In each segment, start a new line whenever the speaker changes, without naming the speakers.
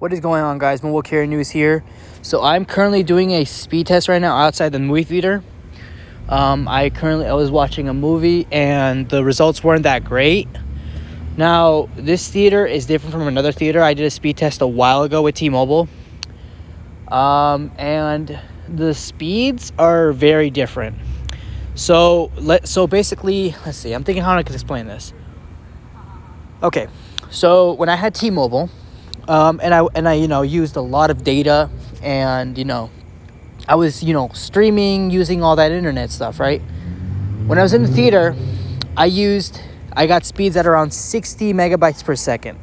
What is going on, guys? Mobile Carrier News here. So I'm currently doing a speed test right now outside the movie theater. I was watching a movie and the results weren't that great. Now, this theater is different from another theater. I did a speed test a while ago with T-Mobile. And the speeds are very different. So basically, let's see. I'm thinking how I can explain this. Okay, so when I had T-Mobile, and I used a lot of data, and I was streaming, using all that internet stuff, right? When I was in the theater, I got speeds at around 60 megabytes per second.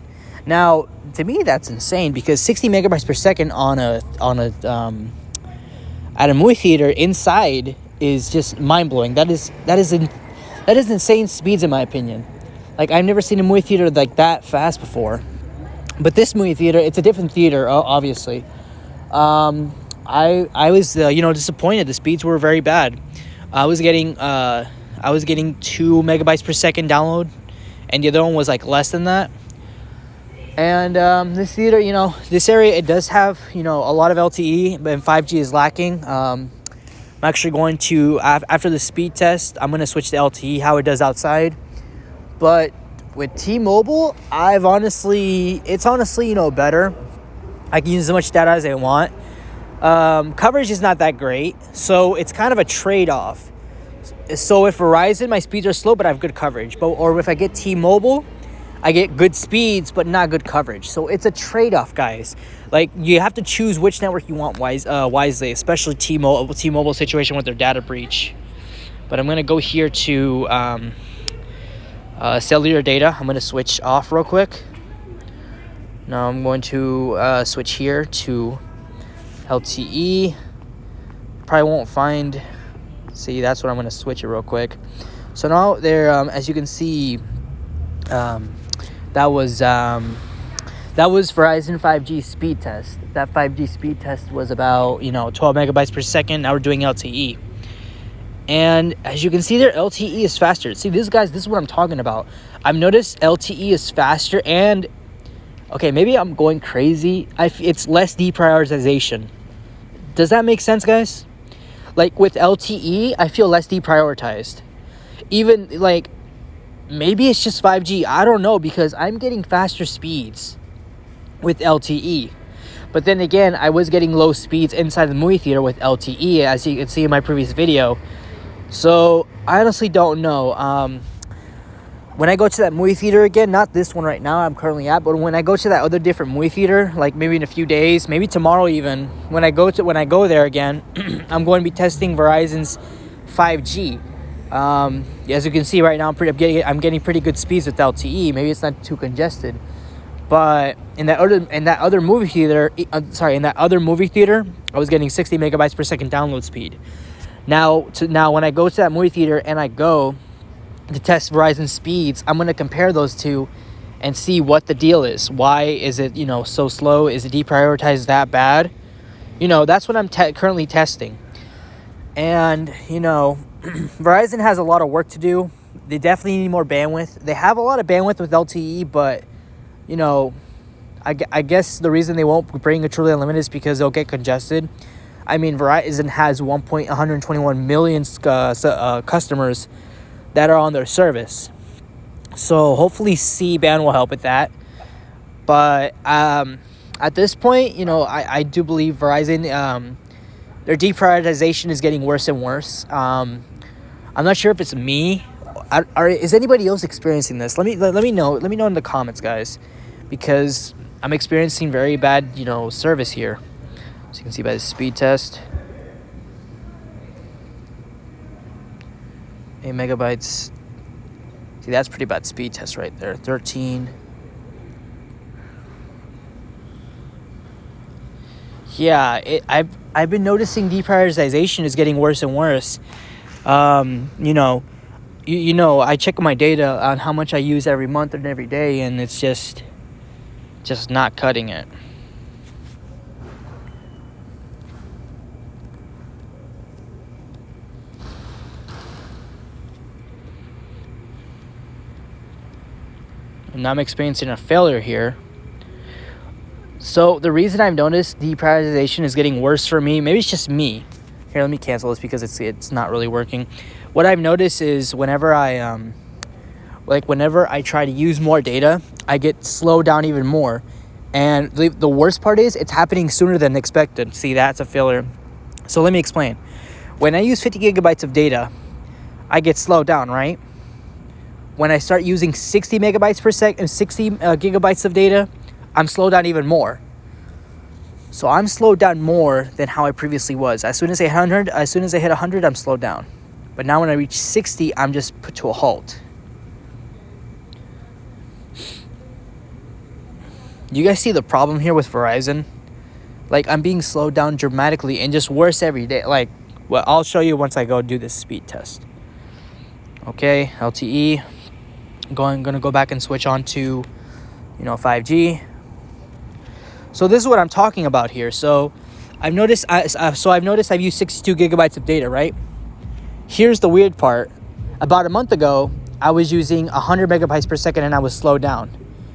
Now, to me, that's insane because 60 megabytes per second at a movie theater inside is just mind blowing. That is insane speeds in my opinion. Like, I've never seen a movie theater like that fast before. But this movie theater, it's a different theater, obviously. I was disappointed. The speeds were very bad. I was getting 2 megabytes per second download, and the other one was like less than that. And this theater, this area, it does have a lot of LTE, but 5G is lacking. I'm actually going to, after the speed test, I'm going to switch to LTE, how it does outside. But with T-Mobile, it's honestly better. I can use as much data as I want. Coverage is not that great, so it's kind of a trade-off. So with Verizon, my speeds are slow, but I have good coverage. Or if I get T-Mobile, I get good speeds, but not good coverage. So it's a trade-off, guys. Like, you have to choose which network you want wisely, especially T-Mobile situation with their data breach. But I'm going to go here to cellular data. I'm going to switch off real quick. Now I'm going to switch here to LTE. Probably won't find. See, that's what I'm going to switch it real quick. So now there, as you can see, that was Verizon 5G speed test. That 5G speed test was about 12 megabytes per second. Now we're doing LTE. And as you can see there, LTE is faster. See, this is what I'm talking about. I've noticed LTE is faster and, okay, maybe I'm going crazy. It's less deprioritization. Does that make sense, guys? Like, with LTE, I feel less deprioritized. Even, like, maybe it's just 5G. I don't know, because I'm getting faster speeds with LTE. But then again, I was getting low speeds inside the movie theater with LTE, as you can see in my previous video. So I honestly don't know. When I go to that movie theater again, not this one right now I'm currently at, but when I go to that other different movie theater, like maybe in a few days, maybe tomorrow even, when I go there again, I'm going to be testing Verizon's 5G. As you can see right now, I'm getting pretty good speeds with LTE. Maybe it's not too congested, but in that other movie theater, I was getting 60 megabytes per second download speed. Now when I go to that movie theater and I go to test Verizon speeds, I'm going to compare those two and see what the deal is. Why is it, so slow? Is it deprioritized that bad? That's what I'm currently testing. And, Verizon has a lot of work to do. They definitely need more bandwidth. They have a lot of bandwidth with LTE, but, I guess the reason they won't bring a truly unlimited is because they'll get congested. I mean, Verizon has 121 million customers that are on their service. So hopefully C-band will help with that. But at this point, I do believe Verizon, their deprioritization is getting worse and worse. I'm not sure if it's me. Is anybody else experiencing this? Let me know. Let me know in the comments, guys, because I'm experiencing very bad, service here. As you can see by the speed test. 8 megabytes. See, that's pretty bad speed test right there. 13. Yeah, I've been noticing deprioritization is getting worse and worse. I check my data on how much I use every month and every day, and it's just not cutting it. And I'm experiencing a failure here. So the reason I've noticed deprioritization is getting worse for me, maybe it's just me. Here, let me cancel this because it's not really working. What I've noticed is whenever I try to use more data, I get slowed down even more. And the worst part is it's happening sooner than expected. See, that's a failure. So let me explain. When I use 50 gigabytes of data, I get slowed down, right? When I start using 60 megabytes per second, 60 gigabytes of data, I'm slowed down even more. So I'm slowed down more than how I previously was. As soon as I hit 100, I'm slowed down. But now when I reach 60, I'm just put to a halt. You guys see the problem here with Verizon? Like, I'm being slowed down dramatically and just worse every day. Like, well, I'll show you once I go do this speed test. Okay, LTE. I'm gonna go back and switch on to, 5G. So this is what I'm talking about here. So I've noticed I've used 62 gigabytes of data, right? Here's the weird part. About a month ago, I was using 100 megabytes per second and I was slowed down.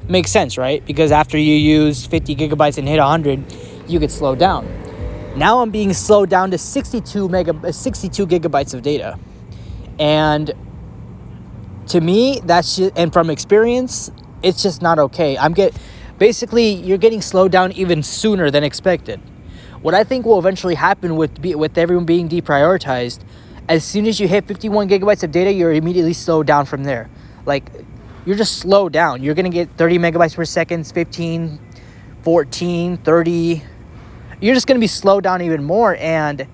Makes sense, right? Because after you use 50 gigabytes and hit 100, you get slowed down. Now I'm being slowed down to 62 gigabytes of data. And to me, and from experience, it's just not okay. Basically, you're getting slowed down even sooner than expected. What I think will eventually happen with everyone being deprioritized, as soon as you hit 51 gigabytes of data, you're immediately slowed down from there. Like, you're just slowed down. You're going to get 30 megabytes per second, 15, 14, 30. You're just going to be slowed down even more. And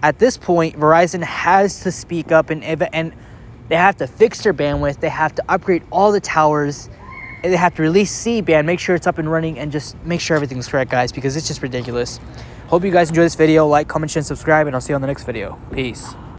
at this point, Verizon has to speak up and they have to fix their bandwidth. They have to upgrade all the towers. They have to release C-band, make sure it's up and running, and just make sure everything's correct, guys, because it's just ridiculous. Hope you guys enjoy this video. Like, comment, share, and subscribe, and I'll see you on the next video. Peace.